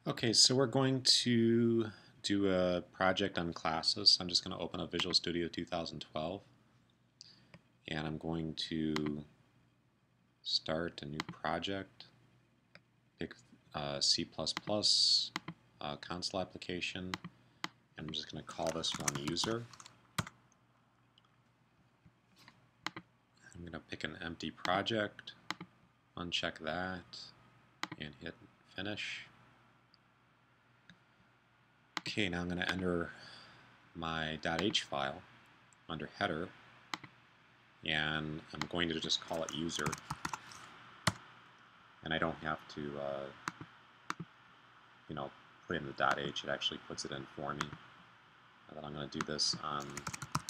Okay, so we're going to do a project on classes. I'm just going to open up Visual Studio 2012 and I'm going to start a new project, pick C++ console application, and I'm just going to call this one user. I'm going to pick an empty project, uncheck that, and hit finish. Okay, now I'm going to enter my .h file under header, and I'm going to just call it user, and I don't have to put in the .h. It actually puts it in for me. And then I'm going to do this on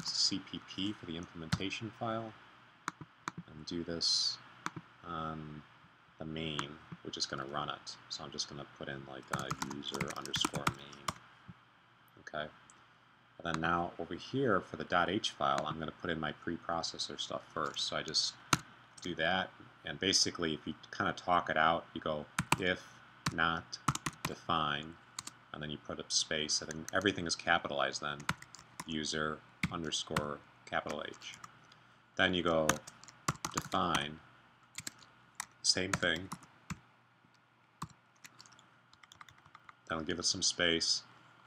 CPP for the implementation file, and do this on the main, which is going to run it. So I'm just going to put in like user underscore main. Okay. And then now over here for the .h file, I'm going to put in my preprocessor stuff first. So I just do that, and basically if you kind of talk it out, you go if not define, and then you put a space, and then everything is capitalized then, user underscore capital H. Then you go define, same thing, that'll give it some space,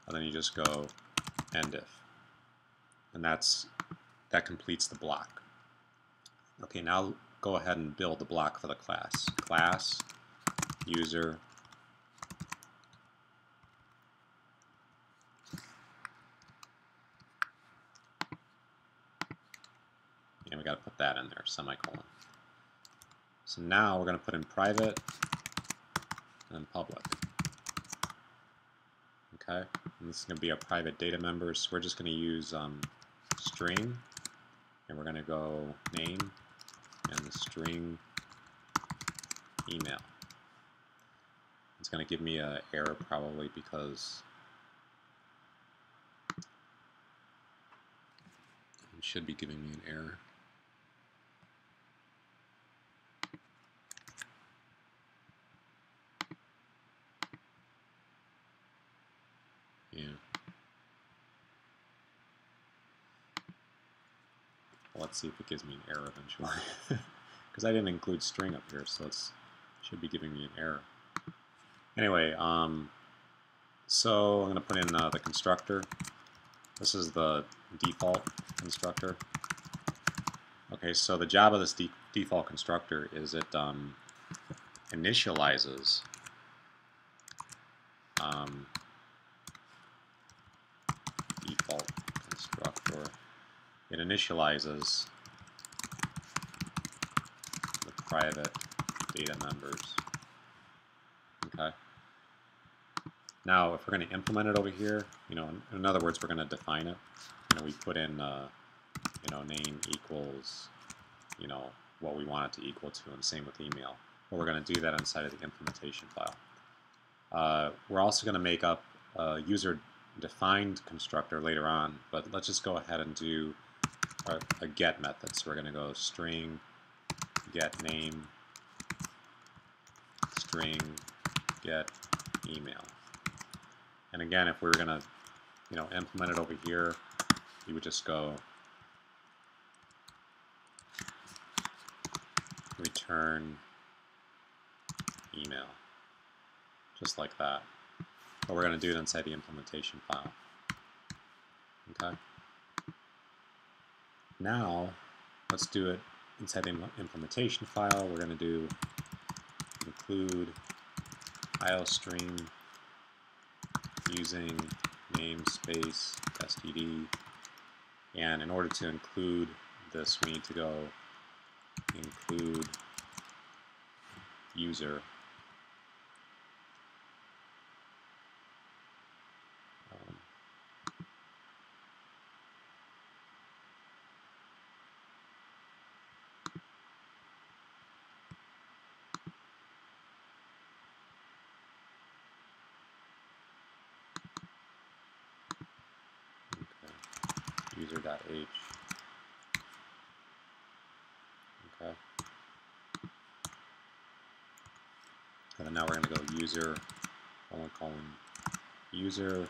and then you just go end if. And that completes the block. Okay, now go ahead and build the block for the class. Class, user, and we got to put that in there, semicolon. So now we're going to put in private and public. Okay, and this is going to be our private data members. So we're just going to use string, and we're going to go name and the string email. It's going to give me an error probably because it should be giving me an error. Yeah. Well, let's see if it gives me an error eventually. Because I didn't include string up here, so it should be giving me an error. Anyway, so I'm going to put in the constructor. This is the default constructor. Okay, so the job of this default constructor is it initializes default constructor. It initializes the private data members. Okay. Now, if we're going to implement it over here, in other words, we're going to define it. We put in, name equals, what we want it to equal to, and same with email. But we're going to do that inside of the implementation file. We're also going to make up a user-defined constructor later on, but let's just go ahead and do a get method. So we're going to go string get name, string get email. And again, if we were going to implement it over here, you would just go return email, just like that. But we're going to do it inside the implementation file. Okay. Now, let's do it inside the implementation file. We're going to do include iostream using namespace std, and in order to include this, we need to go include user user.h. Okay. And then now we're going to go user colon user,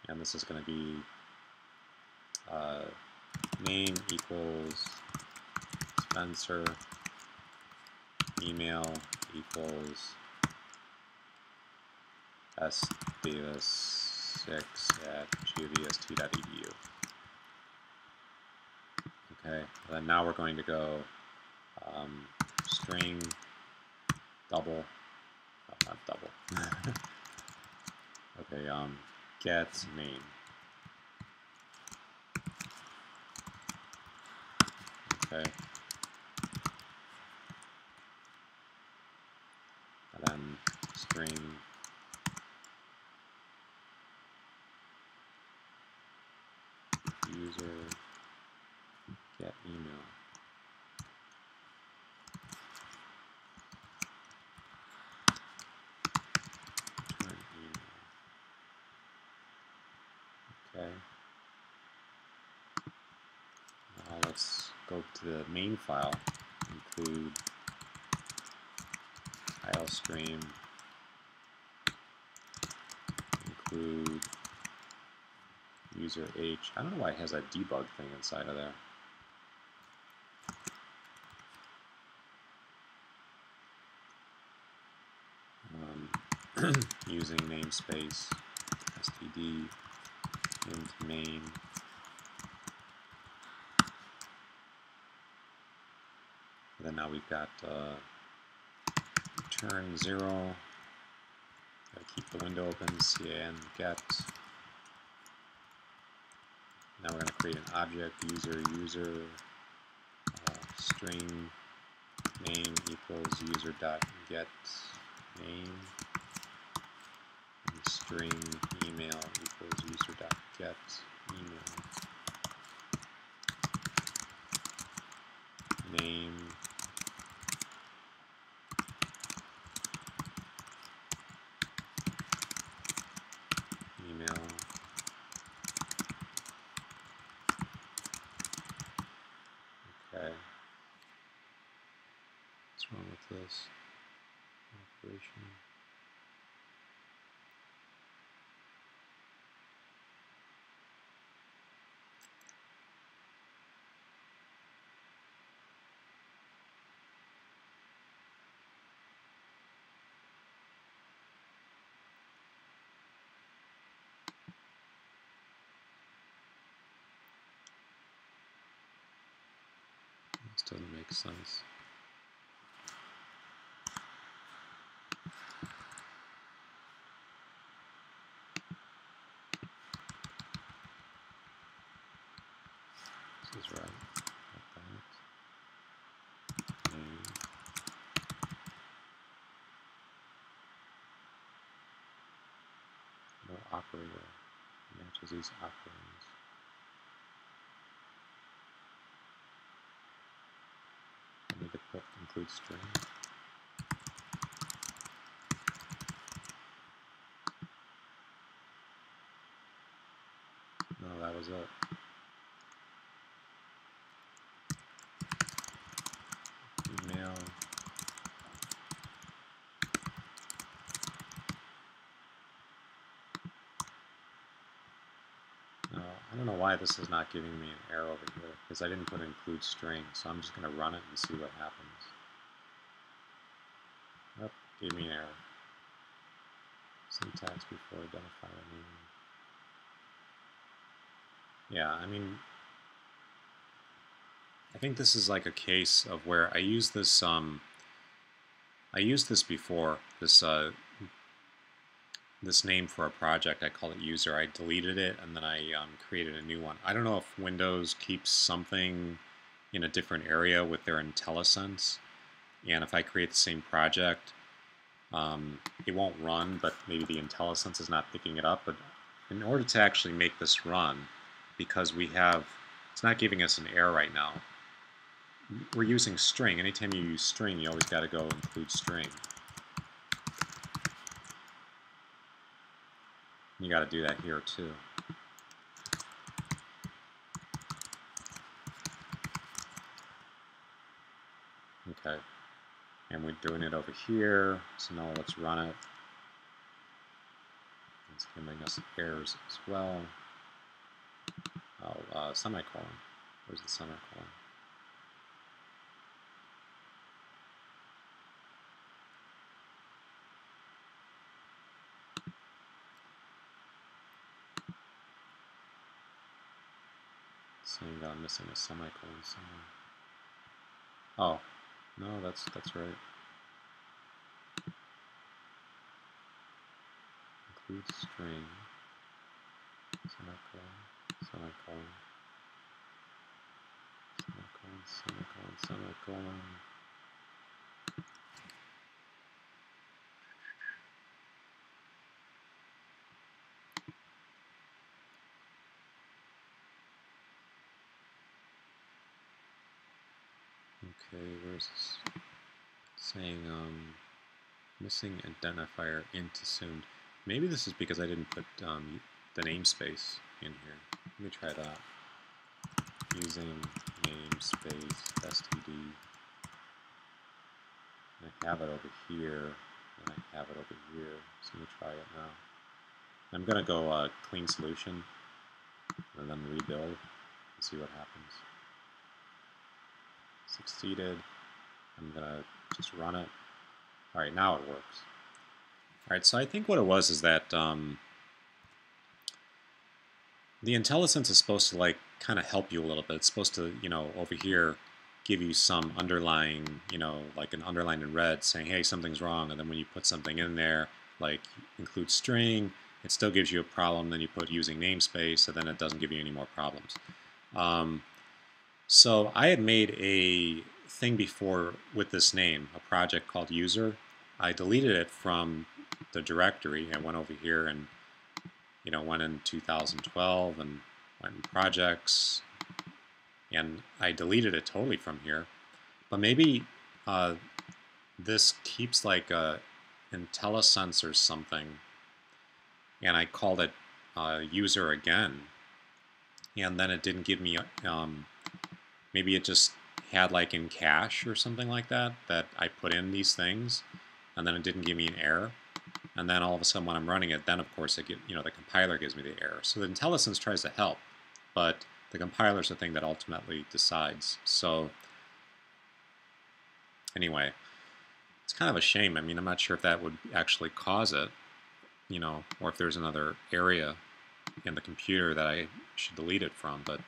and this is going to be name equals Spencer, email equals sdavis6@gvst.edu. Okay, and then now we're going to go string double, oh, not double. Okay, get name. Okay. And then string user get email. Return email. Okay. Now let's go to the main file, include tile stream, include user H. I don't know why it has that debug thing inside of there. Using namespace std int main. And then now we've got return 0. Gotta keep the window open, can get. Now we're going to create an object, user string name equals user.get name, and string email equals user.get email, name email. Okay. What's wrong with this operation? This doesn't make sense. This is right. Like that. Name. No operator matches these operands. I need to put include string. No, that was it. Email. No, I don't know why this is not giving me an error over here, because I didn't put include string, so I'm just going to run it and see what happens. Oh, gave me an error. Syntax before identifier name. Yeah, I mean, I think this is like a case of where I used this before, this name for a project. I called it user. I deleted it and then I created a new one. I don't know if Windows keeps something in a different area with their IntelliSense, and if I create the same project, it won't run, but maybe the IntelliSense is not picking it up. But in order to actually make this run, because it's not giving us an error right now, we're using string. Anytime you use string, you always got to go include string. You got to do that here too. Okay. And we're doing it over here. So now let's run it. It's giving us errors as well. Oh, semicolon. Where's the semicolon? Saying that I'm missing a semicolon somewhere. Oh, no, that's right. Include string, semicolon, semicolon, semicolon, semicolon, semicolon. Okay, where's this? Saying missing identifier int assumed. Maybe this is because I didn't put the namespace in here. Let me try that. Using namespace std. And I have it over here, and I have it over here. So let me try it now. I'm going to go clean solution, and then rebuild, and see what happens. Succeeded. I'm going to just run it. All right, now it works. All right, so I think what it was is that the IntelliSense is supposed to like kind of help you a little bit. It's supposed to, you know, over here give you some underlying, you know, like an underline in red saying, hey, something's wrong. And then when you put something in there, like include string, it still gives you a problem. Then you put using namespace, so then it doesn't give you any more problems. So I had made a thing before with this name, a project called user. I deleted it from the directory. I went over here and, you know, went in 2012 and went in projects, and I deleted it totally from here. But maybe this keeps like a IntelliSense or something, and I called it user again, and then it didn't give me, maybe it just had like in cache or something like that, that I put in these things, and then it didn't give me an error. And then all of a sudden when I'm running it, then of course the compiler gives me the error. So the IntelliSense tries to help, but the compiler is the thing that ultimately decides. So anyway, it's kind of a shame. I mean, I'm not sure if that would actually cause it, you know, or if there's another area in the computer that I should delete it from, but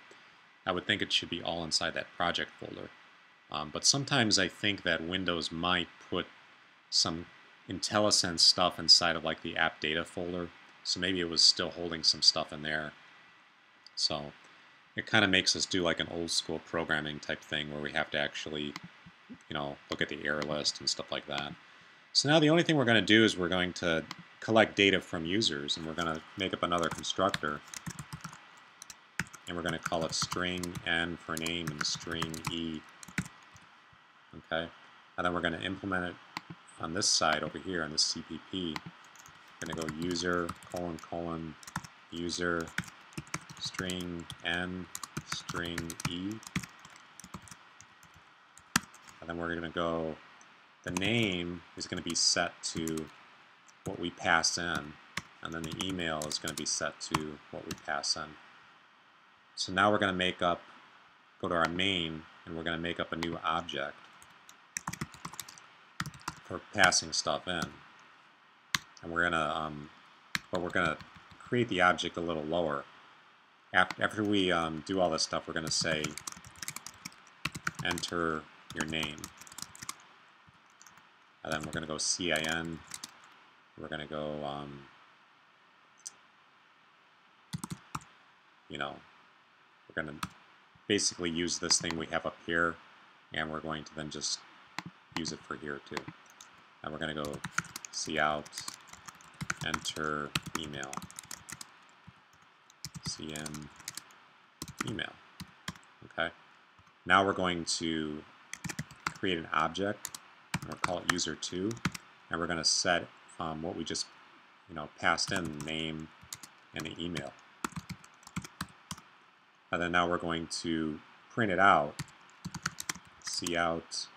I would think it should be all inside that project folder. But sometimes I think that Windows might put some IntelliSense stuff inside of like the app data folder, so maybe it was still holding some stuff in there. So it kind of makes us do like an old school programming type thing where we have to actually, you know, look at the error list and stuff like that. So now the only thing we're going to do is we're going to collect data from users, and we're going to make up another constructor, and we're going to call it string n for name and string e. Okay, and then we're going to implement it on this side over here on this CPP. We're going to go user : user string n string e, and then we're going to go, the name is going to be set to what we pass in, and then the email is going to be set to what we pass in. So now we're going to make up, go to our main, and we're going to make up a new object for passing stuff in. And we're going to, but we're going to create the object a little lower. After we do all this stuff, we're going to say enter your name. And then we're going to go CIN. We're going to go, you know, we're going to basically use this thing we have up here, and we're going to then just use it for here too. And we're going to go cout, enter email, cn email. Okay. Now we're going to create an object, and we'll call it user2, and we're going to set what we just, you know, passed in, the name and the email. And then now we're going to print it out, cout,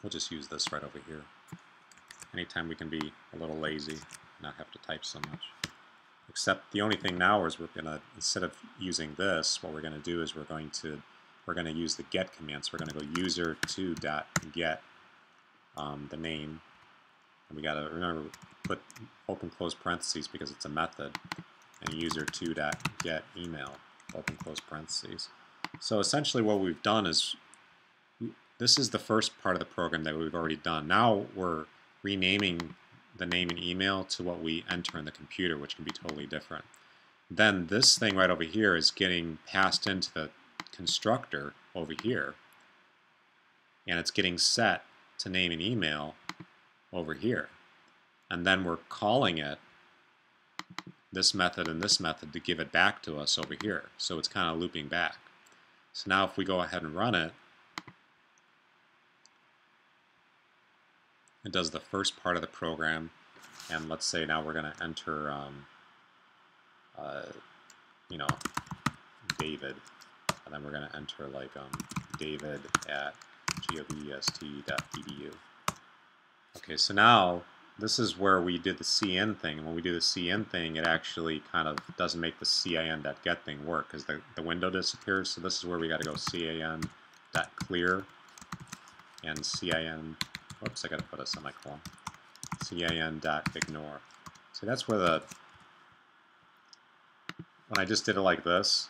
we'll just use this right over here. Anytime we can be a little lazy, not have to type so much. Except the only thing now is we're gonna, instead of using this, what we're gonna do is we're gonna use the get command. So we're gonna go user2.get the name, and we gotta remember put open close parentheses because it's a method, and user2.get email open close parentheses. So essentially what we've done is, this is the first part of the program that we've already done. Now we're renaming the name and email to what we enter in the computer, which can be totally different. Then this thing right over here is getting passed into the constructor over here, and it's getting set to name and email over here. And then we're calling it, this method and this method, to give it back to us over here. So it's kind of looping back. So now if we go ahead and run it, it does the first part of the program, and let's say now we're going to enter, you know, David, and then we're going to enter like David at govest.edu. Okay, so now this is where we did the cin thing, and when we do the cin thing, it actually kind of doesn't make the cin.get thing work because the window disappears. So this is where we got to go cin.clear and cin. Oops, I got to put a semicolon. cin.ignore. So that's where the, when I just did it like this,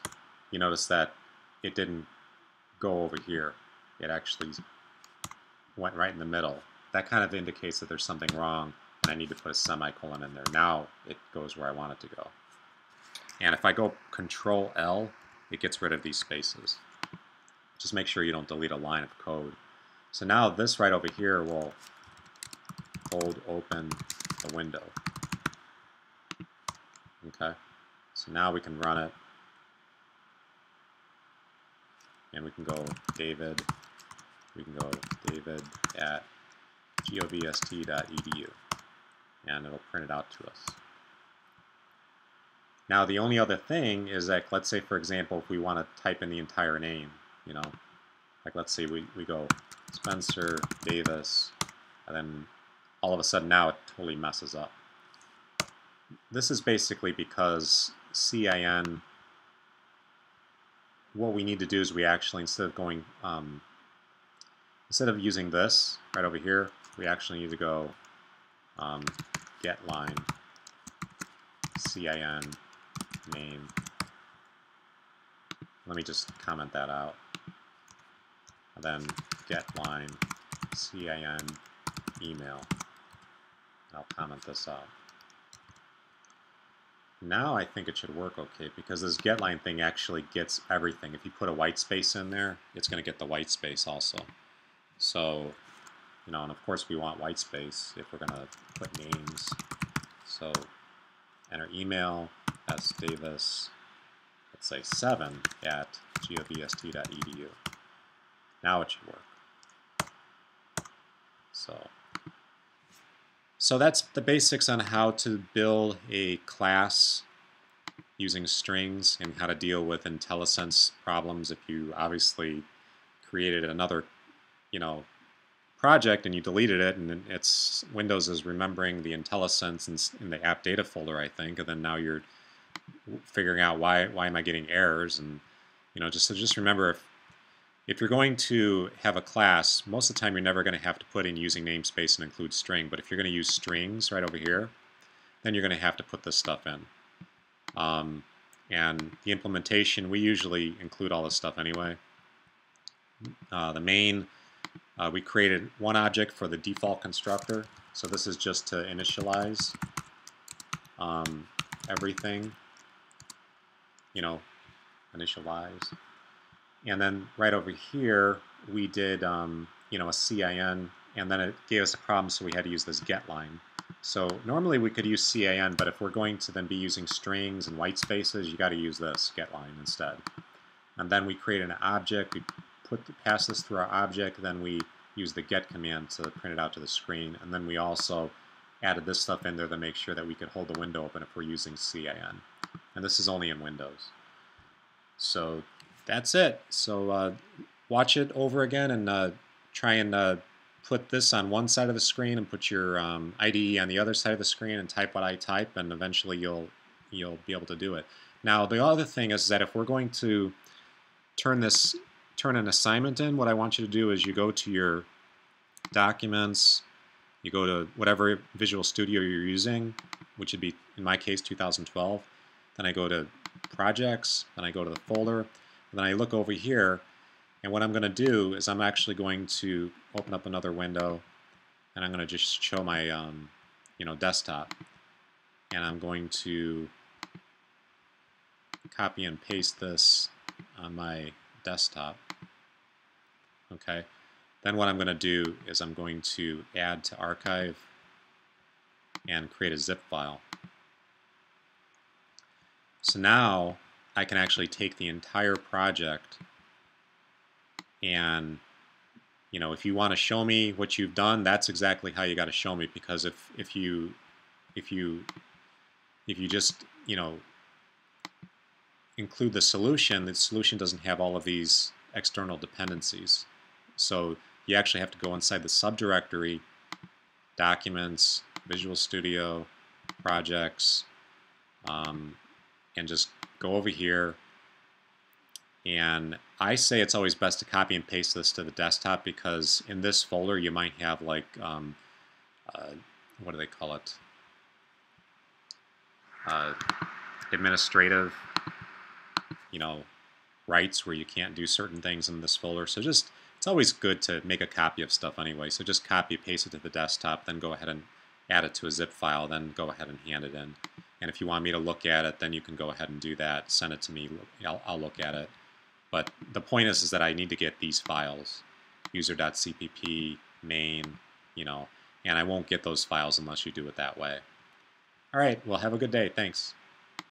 you notice that it didn't go over here. It actually went right in the middle. That kind of indicates that there's something wrong, and I need to put a semicolon in there. Now it goes where I want it to go. And if I go Control L, it gets rid of these spaces. Just make sure you don't delete a line of code. So now this right over here will hold open the window. Okay, so now we can run it, and we can go David, we can go David at govest.edu, and it'll print it out to us. Now the only other thing is that, let's say for example, if we want to type in the entire name, you know, like let's say we go Spencer Davis, and then all of a sudden now it totally messes up. This is basically because CIN, what we need to do is we actually, instead of going, instead of using this right over here, we actually need to go get line CIN name. Let me just comment that out. And then get line CIN email. I'll comment this out. Now I think it should work okay, because this get line thing actually gets everything. If you put a white space in there, it's going to get the white space also. So, you know, and of course we want white space if we're going to put names. So enter email sdavis, let's say 7 at govest.edu. Now it should work. So that's the basics on how to build a class using strings and how to deal with IntelliSense problems. If you obviously created another, you know, project and you deleted it, and it's Windows is remembering the IntelliSense in the app data folder, I think, and then now you're figuring out why am I getting errors, and you know, just remember, if you're going to have a class, most of the time you're never going to have to put in using namespace and include string. But if you're going to use strings right over here, then you're going to have to put this stuff in. And the implementation, we usually include all this stuff anyway. The main, we created one object for the default constructor. So this is just to initialize everything, you know, initialize. And then right over here, we did, you know, a CIN, and then it gave us a problem, so we had to use this get line. So normally we could use CIN, but if we're going to then be using strings and white spaces, you got to use this get line instead. And then we created an object, we pass this through our object, then we use the get command to print it out to the screen, and then we also added this stuff in there to make sure that we could hold the window open if we're using CIN. And this is only in Windows. So that's it. So watch it over again and try and put this on one side of the screen and put your IDE on the other side of the screen and type what I type, and eventually you'll be able to do it. Now the other thing is that if we're going to turn an assignment in, what I want you to do is you go to your documents, you go to whatever Visual Studio you're using, which would be, in my case, 2012. Then I go to projects, then I go to the folder, and then I look over here, and what I'm going to do is I'm actually going to open up another window, and I'm going to just show my desktop, and I'm going to copy and paste this on my desktop. Okay. Then what I'm going to do is I'm going to add to archive and create a zip file. So now I can actually take the entire project, and if you want to show me what you've done, that's exactly how you got to show me, because if you just include the solution doesn't have all of these external dependencies. So you actually have to go inside the subdirectory, Documents, Visual Studio, Projects, and just go over here. And I say it's always best to copy and paste this to the desktop, because in this folder you might have like, what do they call it? Administrative, rights, where you can't do certain things in this folder. So it's always good to make a copy of stuff anyway. So just copy, paste it to the desktop, then go ahead and add it to a zip file, then go ahead and hand it in. And if you want me to look at it, then you can go ahead and do that. Send it to me. I'll look at it. But the point is that I need to get these files, user.cpp, main, and I won't get those files unless you do it that way. All right, well, have a good day. Thanks.